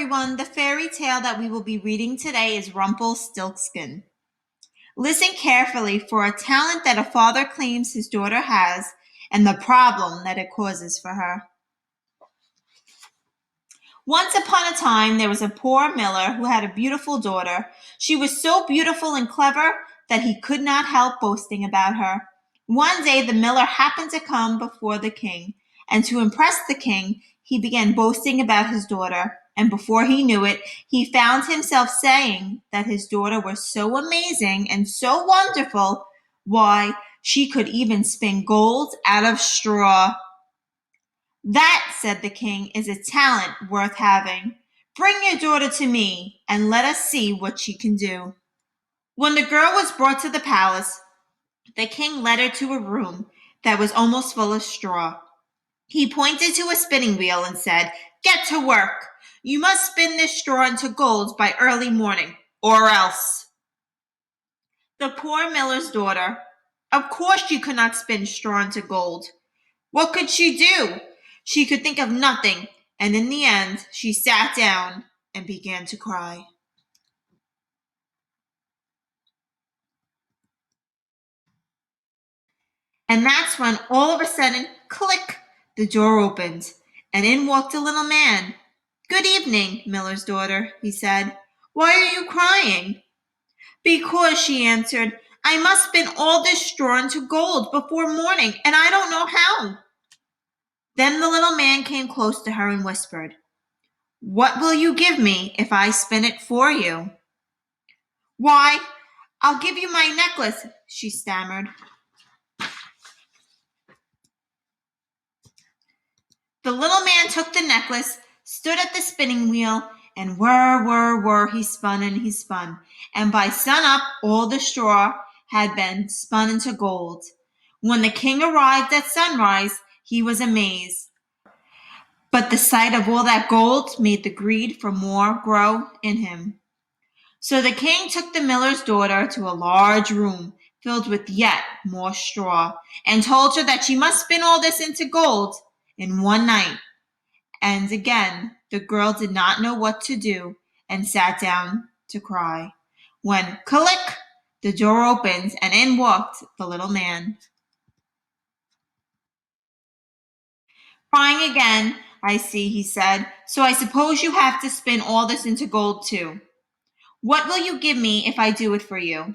everyone. The fairy tale that we will be reading today is Rumpelstiltskin. Listen carefully for a talent that a father claims his daughter has and the problem that it causes for her. Once upon a time, there was a poor miller who had a beautiful daughter. She was so beautiful and clever that he could not help boasting about her. One day, the miller happened to come before the king, and to impress the king, he began boasting about his daughter. And before he knew it, he found himself saying that his daughter was so amazing and so wonderful, why, she could even spin gold out of straw. "That," said the king, "is a talent worth having. Bring your daughter to me, and let us see what she can do." When the girl was brought to the palace, the king led her to a room that was almost full of straw. He pointed to a spinning wheel and said, "Get to work. You must spin this straw into gold by early morning, or else." The poor miller's daughter, of course she could not spin straw into gold. What could she do? She could think of nothing, and in the end, she sat down and began to cry. And that's when all of a sudden, click, the door opened, and in walked a little man. "Good evening, miller's daughter," he said. "Why are you crying?" "Because," she answered, "I must spin all this straw into gold before morning, and I don't know how." Then the little man came close to her and whispered, "What will you give me if I spin it for you?" "Why, I'll give you my necklace," she stammered. The little man took the necklace, stood at the spinning wheel, and whir, whir, whir, he spun and he spun. And by sun-up, all the straw had been spun into gold. When the king arrived at sunrise, he was amazed. But the sight of all that gold made the greed for more grow in him. So the king took the miller's daughter to a large room filled with yet more straw, and told her that she must spin all this into gold in one night. And again, the girl did not know what to do and sat down to cry. When, click, the door opened and in walked the little man. "Crying again, I see," he said. "So I suppose you have to spin all this into gold too. What will you give me if I do it for you?"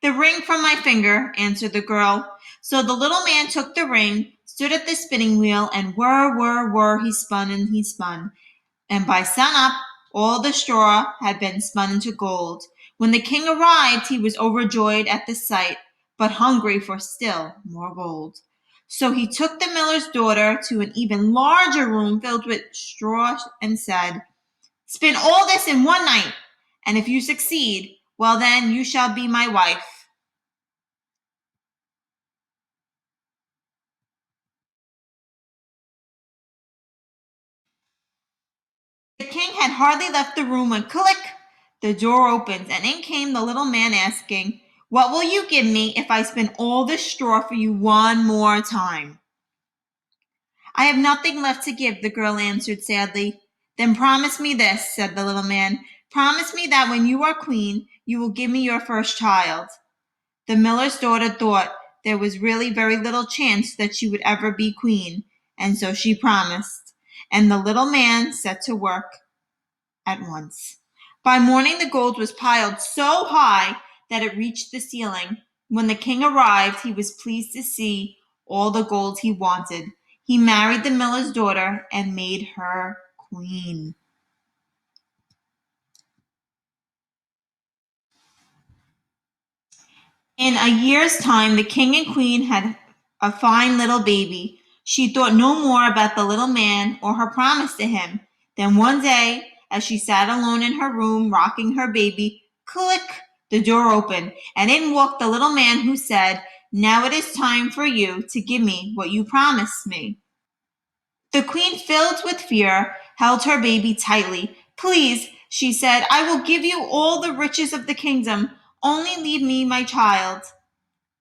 "The ring from my finger," answered the girl. So the little man took the ring, stood at the spinning wheel, and whir, whir, whir, he spun and he spun. And by sun-up, all the straw had been spun into gold. When the king arrived, he was overjoyed at the sight, but hungry for still more gold. So he took the miller's daughter to an even larger room filled with straw and said, "Spin all this in one night, and if you succeed, well then you shall be my wife." The king had hardly left the room when click, the door opened, and in came the little man asking, "What will you give me if I spin all this straw for you one more time?" "I have nothing left to give," the girl answered sadly. "Then promise me this," said the little man. "Promise me that when you are queen, you will give me your first child." The miller's daughter thought there was really very little chance that she would ever be queen, and so she promised. And the little man set to work at once. By morning, the gold was piled so high that it reached the ceiling. When the king arrived, he was pleased to see all the gold he wanted. He married the miller's daughter and made her queen. In a year's time, the king and queen had a fine little baby. She thought no more about the little man or her promise to him. Then one day, as she sat alone in her room rocking her baby, click, the door opened, and in walked the little man who said, "Now it is time for you to give me what you promised me." The queen, filled with fear, held her baby tightly. "Please," she said, "I will give you all the riches of the kingdom. Only leave me my child."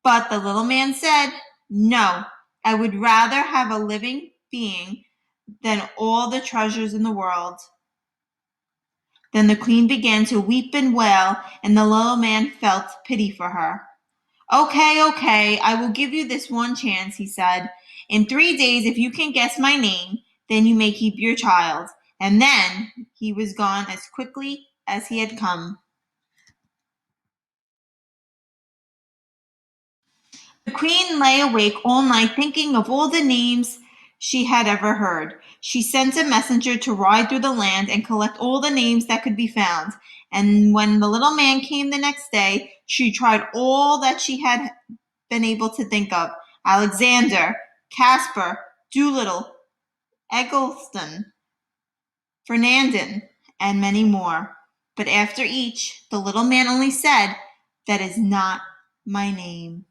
But the little man said, "No, I would rather have a living being than all the treasures in the world." Then the queen began to weep and wail, and the little man felt pity for her. Okay, okay, I will give you this one chance, he said. In 3 days, if you can guess my name, then you may keep your child. And then he was gone as quickly as he had come. The queen lay awake all night thinking of all the names she had ever heard. She sent a messenger to ride through the land and collect all the names that could be found. And when the little man came the next day, she tried all that she had been able to think of: Alexander, Casper, Doolittle, Eggleston, Fernandin, and many more. But after each, the little man only said, "That is not my name."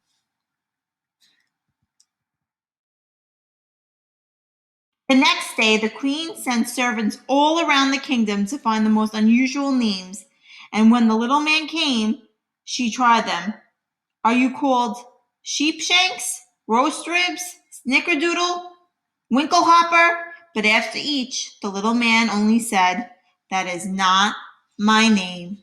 The next day, the queen sent servants all around the kingdom to find the most unusual names. And when the little man came, she tried them. Are you called Sheepshanks, Roast Ribs, Snickerdoodle, Winklehopper? But after each, the little man only said, "That is not my name."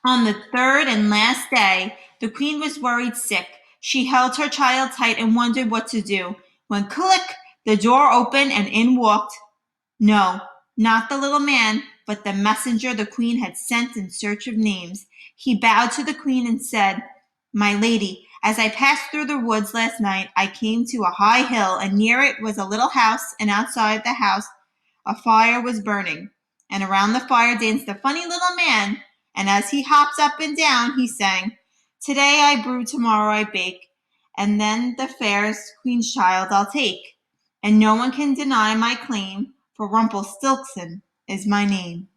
On the third and last day, the queen was worried sick. She held her child tight and wondered what to do. When click, the door opened and in walked, no, not the little man, but the messenger the queen had sent in search of names. He bowed to the queen and said, "My lady, as I passed through the woods last night, I came to a high hill, and near it was a little house, and outside the house a fire was burning, and around the fire danced a funny little man, and as he hopped up and down, he sang, 'Today I brew, tomorrow I bake, and then the fairest queen's child I'll take. And no one can deny my claim, for Rumpelstiltskin is my name.'"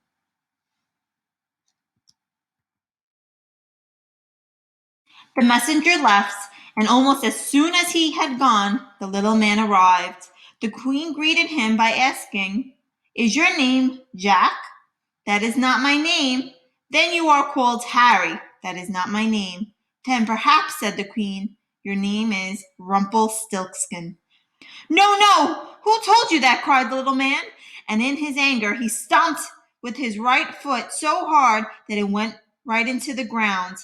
The messenger left, and almost as soon as he had gone, the little man arrived. The queen greeted him by asking, "Is your name Jack?" "That is not my name." "Then you are called Harry." "That is not my name." "Then perhaps," said the queen, "your name is Rumpelstiltskin." "No, no! Who told you that?" cried the little man, and in his anger he stomped with his right foot so hard that it went right into the ground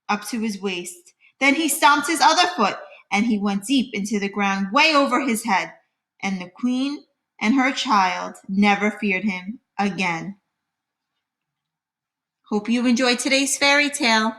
up to his waist. Then he stomped his other foot, and he went deep into the ground way over his head, and the queen and her child never feared him again. Hope you enjoyed today's fairy tale.